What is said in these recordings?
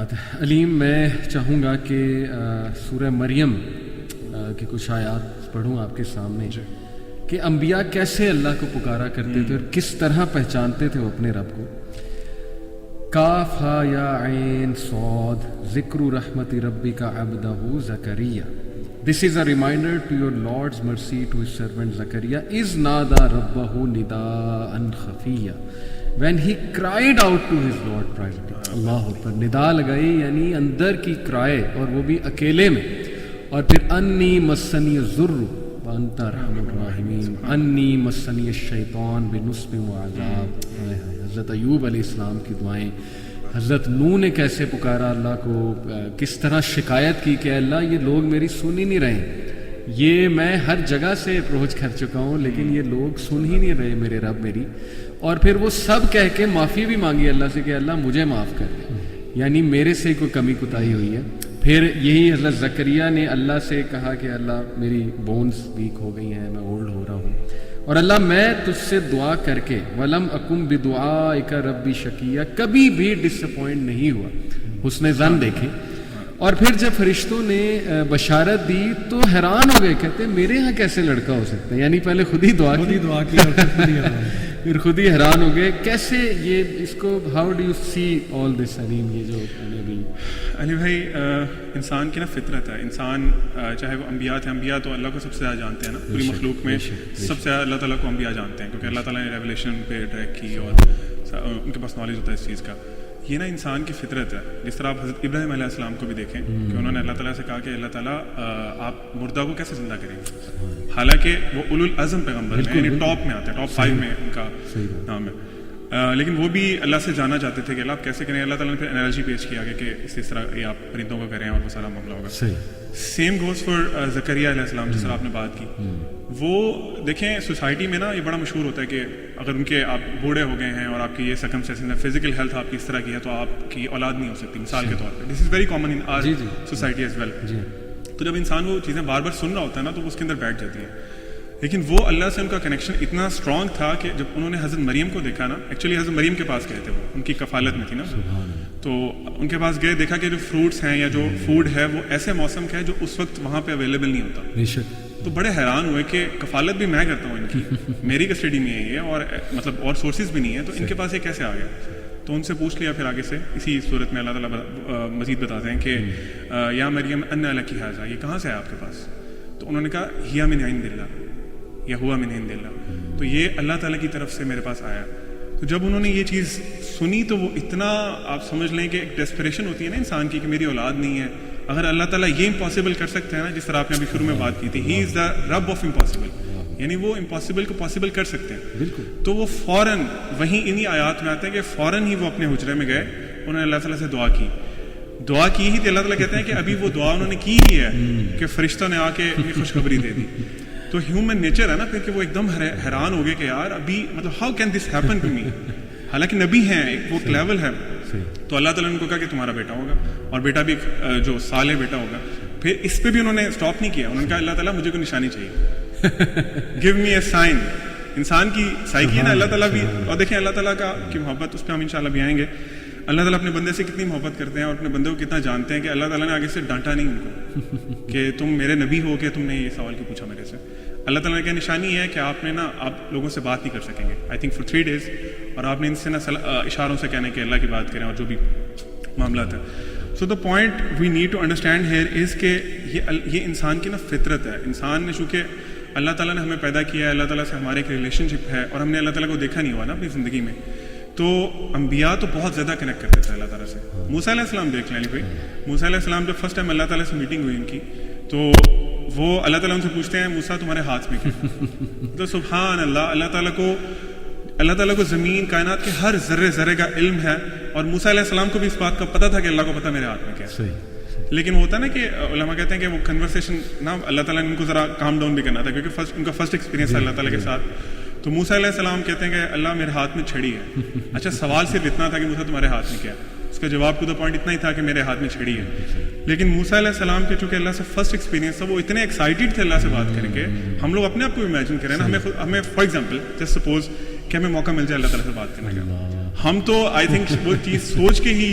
بات ہے علیم. میں چاہوں گا کہ سورہ مریم کی کچھ آیات پڑھوں آپ کے سامنے کہ انبیاء کیسے اللہ کو پکارا کرتے تھے اور کس طرح پہچانتے تھے وہ اپنے رب کو. کاف ہا یا عین صاد ذکر رحمت ربک عبدہ زکریا. This is a reminder to your Lord's mercy to his servant Zakaria iz nada rabbahu nidaan khafiya when he cried out to his Lord privately. اللہ اکبر. ندا لگائی یعنی اندر کی کرائے اور وہ بھی اکیلے میں. اور پھر انی مسنی الضر وانت ارحم الراحمین انی مسنی الشیطان بنصب وعذاب. حضرت ایوب علیہ السلام کی دعائیں. حضرت نوح نے کیسے پکارا اللہ کو, کس طرح شکایت کی کہ اللہ یہ لوگ میری سن ہی نہیں رہے, یہ میں ہر جگہ سے اپروچ کر چکا ہوں لیکن یہ لوگ سن ہی نہیں رہے میرے رب میری. اور پھر وہ سب کہہ کے معافی بھی مانگی اللہ سے کہ اللہ مجھے معاف کر دے, یعنی میرے سے کوئی کمی کوتاہی ہوئی ہے. پھر یہی حضرت زکریا نے اللہ سے کہا کہ اللہ میری بونز ویک ہو گئی ہیں, میں اولڈ ہو رہا ہوں, اور اللہ میں تجھ سے دعا کر کے ولم اکم بدعائک ربی شقیہ, کبھی بھی ڈس اپوائنٹ نہیں ہوا. حسن ظن دیکھیں. اور پھر جب فرشتوں نے بشارت دی تو حیران ہو گئے, کہتے میرے ہاں کیسے لڑکا ہو سکتا ہے, یعنی پہلے خود ہی دعا کی پھر خود ہی حیران ہو گئے کیسے یہ اس کو. ہاؤ ڈو یو سی آل دس علیم؟ یہ جو علی بھائی انسان کی نا فطرت ہے. انسان چاہے وہ انبیاء تھے, انبیاء تو اللہ کو سب سے زیادہ جانتے ہیں نا, پوری مخلوق میں سب سے زیادہ اللہ تعالیٰ کو انبیاء جانتے ہیں کیونکہ اللہ تعالیٰ نے ریولیشن پہ ٹریک کی اور ان کے پاس نالج ہوتا ہے اس چیز کا. یہ نا انسان کی فطرت ہے. جس طرح آپ حضرت ابراہیم علیہ السلام کو بھی دیکھیں کہ انہوں نے اللہ تعالیٰ سے کہا کہ اللہ تعالیٰ آپ مردہ کو کیسے زندہ کریں گے, حالانکہ وہ اولو العزم پیغمبر ہیں, یعنی ٹاپ میں آتے ہیں, ٹاپ 5 میں ان کا نام ہے, لیکن وہ بھی اللہ سے جانا چاہتے تھے کہ اللہ آپ کیسے کریں. اللہ تعالیٰ نے پھر انالوجی پیش کیا کہ اس طرح یہ آپ پرندوں کو کریں اور وہ سارا معاملہ ہوگا. سیم گوز فار زکریا علیہ السلام جس طرح آپ نے بات کی. وہ دیکھیں سوسائٹی میں نا یہ بڑا مشہور ہوتا ہے کہ اگر ان کے آپ بوڑھے ہو گئے ہیں اور آپ کی یہ سرکمسٹنسز ہے, فزیکل ہیلتھ آپ کی اس طرح کی ہے تو آپ کی اولاد نہیں ہو سکتی, مثال کے طور پہ. This is very common in our society as well. تو جب انسان وہ چیزیں بار بار سن رہا ہوتا ہے نا تو وہ اس کے اندر بیٹھ جاتی ہے. لیکن وہ اللہ سے ان کا کنیکشن اتنا اسٹرانگ تھا کہ جب انہوں نے حضرت مریم کو دیکھا نا, ایکچولی حضرت مریم کے پاس گئے تھے, وہ ان کی کفالت میں تھی نا, تو ان کے پاس گئے, دیکھا کہ جو فروٹس ہیں یا جو فوڈ ہے وہ ایسے موسم کا ہے جو اس وقت وہاں پہ اویلیبل نہیں ہوتا. تو بڑے حیران ہوئے کہ کفالت بھی میں کرتا ہوں ان کی, میری کسٹڈی میں ہے یہ, اور مطلب اور سورسز بھی نہیں ہیں, تو ان کے پاس یہ کیسے آ گیا. تو ان سے پوچھ لیا پھر آگے سے اسی صورت میں اللہ تعالیٰ مزید بتاتے ہیں کہ یا مریم ان لکی ھذا, یہ کہاں سے ہے آپ کے پاس. تو انہوں نے کہا ہی من عند اللہ یا ہوا من عند اللہ, تو یہ اللہ تعالیٰ کی طرف سے میرے پاس آیا. تو جب انہوں نے یہ چیز سنی تو وہ اتنا, آپ سمجھ لیں کہ ایک ڈیسپریشن ہوتی ہے نا انسان کی کہ میری اولاد نہیں ہے, اگر اللہ تعالیٰ یہ امپاسبل کر سکتے ہیں نا, جس طرح آپ نے ابھی شروع میں بات کی تھی, ہی از دا رب آف امپاسبل, یعنی وہ امپاسبل کو پاسبل کر سکتے ہیں. بالکل. تو وہ فوراً وہیں انہی آیات میں آتے ہیں کہ فوراً ہی وہ اپنے حجرے میں گئے, انہوں نے اللہ تعالیٰ سے دعا کی ہی تھی. اللہ تعالیٰ کہتے ہیں کہ ابھی وہ دعا انہوں نے کی ہی ہے کہ فرشتہ نے آ کے خوشخبری دے دی. تو ہیومن نیچر ہے نا پھر کہ وہ ایک دم حیران ہو گئے کہ یار ابھی مطلب how can this happen to me, حالانکہ نبی ہیں, ایک وہ لیول ہے. تو اللہ تعالیٰ نے ان کو کہا کہ تمہارا بیٹا ہوگا, اور بیٹا بھی جو صالح بیٹا ہوگا. پھر اس پہ بھی انہوں نے اسٹاپ نہیں کیا, انہوں نے کہا اللہ تعالیٰ مجھے کوئی نشانی چاہیے, گیو می اے سائن. انسان کی سائیکی ہے نا, اللہ تعالیٰ بھی, اور دیکھیں اللہ تعالیٰ کی محبت, اس پہ ہم انشاءاللہ بھی آئیں گے. اللہ تعالیٰ اپنے بندے سے کتنی محبت کرتے ہیں اور اپنے بندے کو کتنا جانتے ہیں کہ اللہ تعالیٰ نے آگے سے ڈانٹا نہیں ان کو کہ تم میرے نبی ہو کے تم نے یہ سوال کیوں پوچھا میرے سے. اللہ تعالیٰ نے کیا نشانی ہے کہ آپ نے نا, آپ لوگوں سے بات نہیں کر سکیں گے آئی تھنک فار 3 days, اور آپ نے ان سے نا اشاروں سے کہنے کہ اللہ کی بات کریں اور جو بھی معاملات ہیں. So the point we need to understand here is کہ یہ انسان کی نا فطرت ہے. انسان نے چونکہ اللہ تعالیٰ نے ہمیں پیدا کیا ہے, اللہ تعالیٰ سے ہمارے ایک ریلیشن شپ ہے, اور ہم نے اللہ تعالیٰ کو دیکھا نہیں ہوا نا اپنی زندگی میں, تو انبیاء تو بہت زیادہ کنیکٹ کرتے تھے اللہ تعالیٰ سے. موسیٰ علیہ السلام دیکھ لیں بھائی, موسیٰ علیہ السلام جب فرسٹ ٹائم اللہ تعالیٰ سے میٹنگ ہوئی ان کی, تو وہ اللہ تعالیٰ ان سے پوچھتے ہیں موسیٰ تمہارے ہاتھ میں کیا. تو سبحان اللہ, اللہ تعالیٰ کو زمین کائنات کے ہر ذرے کا علم ہے, اور موسیٰ علیہ السلام کو بھی اس بات کا پتہ تھا کہ اللہ کو پتہ میرے ہاتھ میں کیا ہے. لیکن وہ ہوتا ہے نا کہ علماء کہتے ہیں کہ وہ کنورسیشن نا اللہ تعالیٰ نے ان کو ذرا کام ڈاؤن بھی کرنا تھا, کیونکہ ان کا فرسٹ ایکسپیرینس ہے اللہ تعالیٰ کے ساتھ. تو موسیٰ علیہ السلام کہتے ہیں کہ اللہ میرے ہاتھ میں چھڑی ہے. اچھا, سوال صرف اتنا تھا کہ موسیٰ تمہارے ہاتھ میں کیا ہے, اس کا جواب ٹو دا پوائنٹ اتنا ہی تھا کہ میرے ہاتھ میں چھڑی ہے. لیکن موسیٰ علیہ السلام کے چونکہ اللہ سے فرسٹ ایکسپیرینس تھا, وہ اتنے ایکسائٹیڈ تھے اللہ سے بات کریں گے. ہم لوگ اپنے آپ کو امیجن کریں نا, ہمیں فار ایگزامپل جسٹ سپوز کہ ہمیں موقع مل جائے اللہ تعالیٰ سے بات کرنے کا, ہم تو آئی تھنک وہ چیز سوچ کے ہی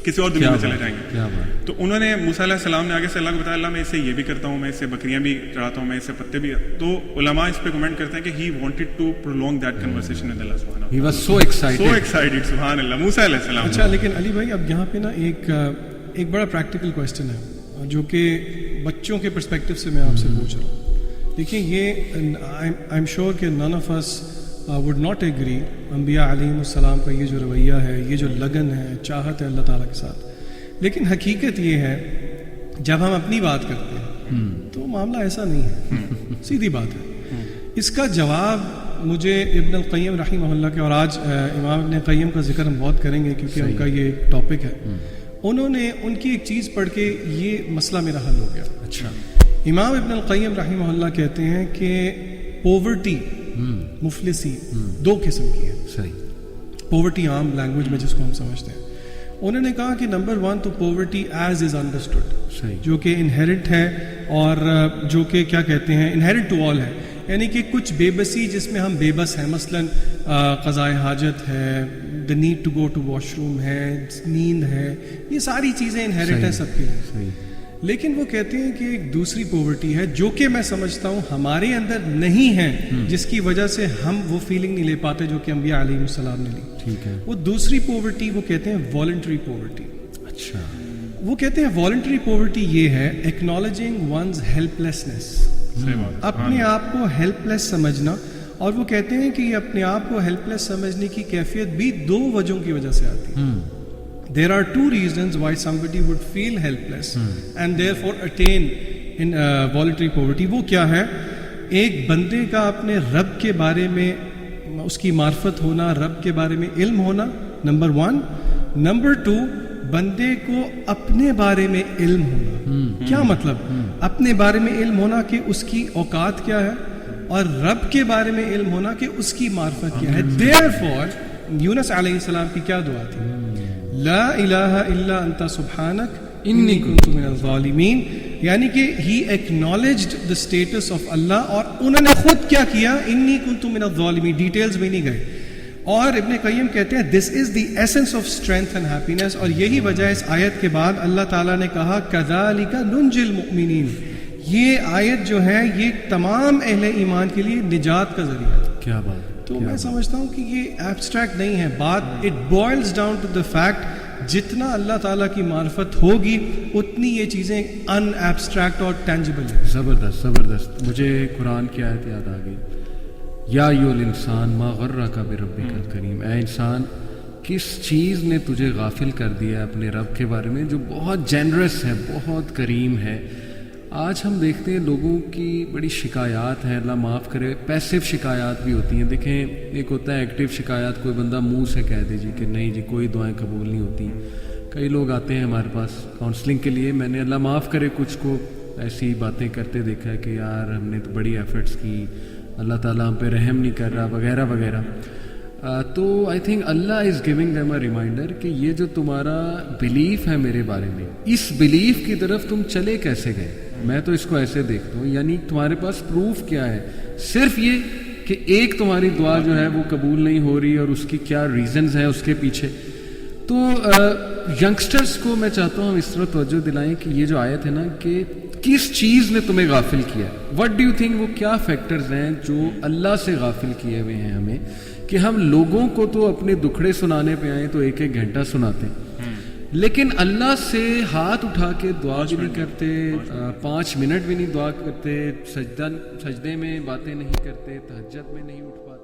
کسی اور دنیا میں چلے جائیں گے. کیا بات. تو انہوں نے موسیٰ علیہ السلام نے آگے سے اللہ کو بتایا اللہ میں اس سے یہ بھی کرتا ہوں, میں اس سے بکریاں بھی چڑھاتا ہوں, میں اس سے پتے بھی. تو علماء اس پہ کمنٹ کرتے ہیں کہ he wanted to prolong that conversation with Allah subhanahu wa ta'ala. He was so excited. سبحان اللہ, موسیٰ علیہ السلام. اچھا لیکن علی بھائی اب یہاں پہ نا ایک بڑا پریکٹیکل کویسچن ہے جو کہ بچوں کے پرسپیکٹو سے میں آپ سے پوچھ رہا ہوں. دیکھیں یہ آئی ایم شیور کہ none of us would not agree انبیاء علیہم السلام کا یہ جو رویہ ہے, یہ جو لگن ہے, چاہت ہے اللہ تعالیٰ کے ساتھ. لیکن حقیقت یہ ہے جب ہم اپنی بات کرتے ہیں تو معاملہ ایسا نہیں ہے, سیدھی بات ہے. اس کا جواب مجھے ابن القیم رحمہ اللہ کے, اور آج امام ابن قیم کا ذکر ہم بہت کریں گے کیونکہ ان کا یہ ٹاپک ہے, انہوں نے ان کی ایک چیز پڑھ کے یہ مسئلہ میرا حل ہو گیا. اچھا. امام ابن القیم رحمہ اللہ کہتے ہیں کہ پوورٹی, مفلسی دو قسم کی ہے. صحیح. پوورٹی عام لینگویج میں جس کو ہم سمجھتے ہیں, انہوں نے کہا کہ نمبر 1 تو پوورٹی ایز از انڈرسٹوڈ, جو کہ انہیرنٹ ہے اور جو کہ کیا کہتے ہیں انہیرنٹ ٹو آل ہے, یعنی کہ کچھ بے بسی جس میں ہم بے بس ہیں, مثلاً قضائے حاجت ہے, the need to go to washroom ہے, نیند ہے, یہ ساری چیزیں انہیرنٹ ہیں سب کے لیے. لیکن وہ کہتے ہیں کہ ایک دوسری پوورٹی ہے جو کہ میں سمجھتا ہوں ہمارے اندر نہیں ہے, جس کی وجہ سے ہم وہ فیلنگ نہیں لے پاتے جو کہ انبیاء علیہ السلام نے لی. ٹھیک ہے. وہ دوسری پوورٹی وہ کہتے ہیں والنٹری پوورٹی. اچھا. وہ کہتے ہیں والنٹری پوورٹی یہ ہے ایکنالوجنگ ونز ہیلپ لیسنس, اپنے آپ کو ہیلپ لیس سمجھنا. اور وہ کہتے ہیں کہ یہ اپنے آپ کو ہیلپ لیس سمجھنے کی کیفیت بھی دو وجہوں کی وجہ سے آتی ہے. There are two reasons why somebody would feel helpless and therefore attain in voluntary poverty. وہ کیا ہے؟ ایک بندے کا اپنے رب کے بارے میں اس کی معرفت ہونا, رب کے بارے میں علم ہونا, نمبر 1. نمبر 2, بندے کو اپنے بارے میں علم ہونا. کیا مطلب؟ اپنے بارے میں علم ہونا کہ اس کی اوقات کیا ہے, اور رب کے بارے میں علم ہونا کہ اس کی معرفت کیا ہے. therefore یونس علیہ السلام کی کیا دعا تھی؟ لا الہ الا انت سبحانک انی کنت من الظالمین. یعنی کہ ہی ایکنالجڈ دا اسٹیٹس آف اللہ, اور انہوں نے خود کیا کیا, انی کنت من الظالمین, ڈیٹیلز میں نہیں گئے. اور ابن قیم کہتے ہیں this is the essence of strength and happiness. اور یہی وجہ اس آیت کے بعد اللہ تعالیٰ نے کہا کذالک ننجی المؤمنین. یہ آیت جو ہے یہ تمام اہل ایمان کے لیے نجات کا ذریعہ ہے. کیا بات. تو میں سمجھتا ہوں کہ یہ ایبسٹریکٹ نہیں ہے بات, it boils down to the fact جتنا اللہ تعالیٰ کی معرفت ہوگی اتنی یہ چیزیں ان ایبسٹریکٹ اور ٹینجبل ہیں. زبردست زبردست. مجھے قرآن کی آیت یاد آ گئی, یا ایھا الانسان ما غرک بربک الکریم. اے انسان کس چیز نے تجھے غافل کر دیا اپنے رب کے بارے میں جو بہت جینرس ہے, بہت کریم ہے. آج ہم دیکھتے ہیں لوگوں کی بڑی شکایات ہیں, اللہ معاف کرے, پیسو شکایات بھی ہوتی ہیں. دیکھیں ایک ہوتا ہے ایکٹیو شکایات, کوئی بندہ منہ سے کہہ دے جی کہ نہیں جی کوئی دعائیں قبول نہیں ہوتی. کئی لوگ آتے ہیں ہمارے پاس کاؤنسلنگ کے لیے, میں نے اللہ معاف کرے کچھ کو ایسی باتیں کرتے دیکھا ہے کہ یار ہم نے تو بڑی ایفرٹس کی, اللہ تعالیٰ ہم پہ رحم نہیں کر رہا وغیرہ وغیرہ. تو I think Allah is giving them a reminder کہ یہ جو تمہارا بلیف ہے میرے بارے میں, اس بلیف کی طرف تم چلے کیسے گئے. میں تو اس کو ایسے دیکھتا ہوں, یعنی تمہارے پاس پروف کیا ہے, صرف یہ کہ ایک تمہاری دعا جو ہے وہ قبول نہیں ہو رہی اور اس کی کیا ریزنز ہیں اس کے پیچھے. تو ینگسٹرز کو میں چاہتا ہوں اس طرح توجہ دلائیں کہ یہ جو آیت ہے نا کہ کس چیز نے تمہیں غافل کیا, وٹ ڈو یو تھنک وہ کیا فیکٹرز ہیں جو اللہ سے غافل کیے ہوئے ہیں ہمیں, کہ ہم لوگوں کو تو اپنے دکھڑے سنانے پہ آئیں تو ایک ایک گھنٹہ سناتے ہیں, لیکن اللہ سے ہاتھ اٹھا کے دعا بھی نہیں کرتے, 5 منٹ بھی نہیں دعا کرتے, سجدے میں باتیں نہیں کرتے, تہجد میں نہیں اٹھ پاتے.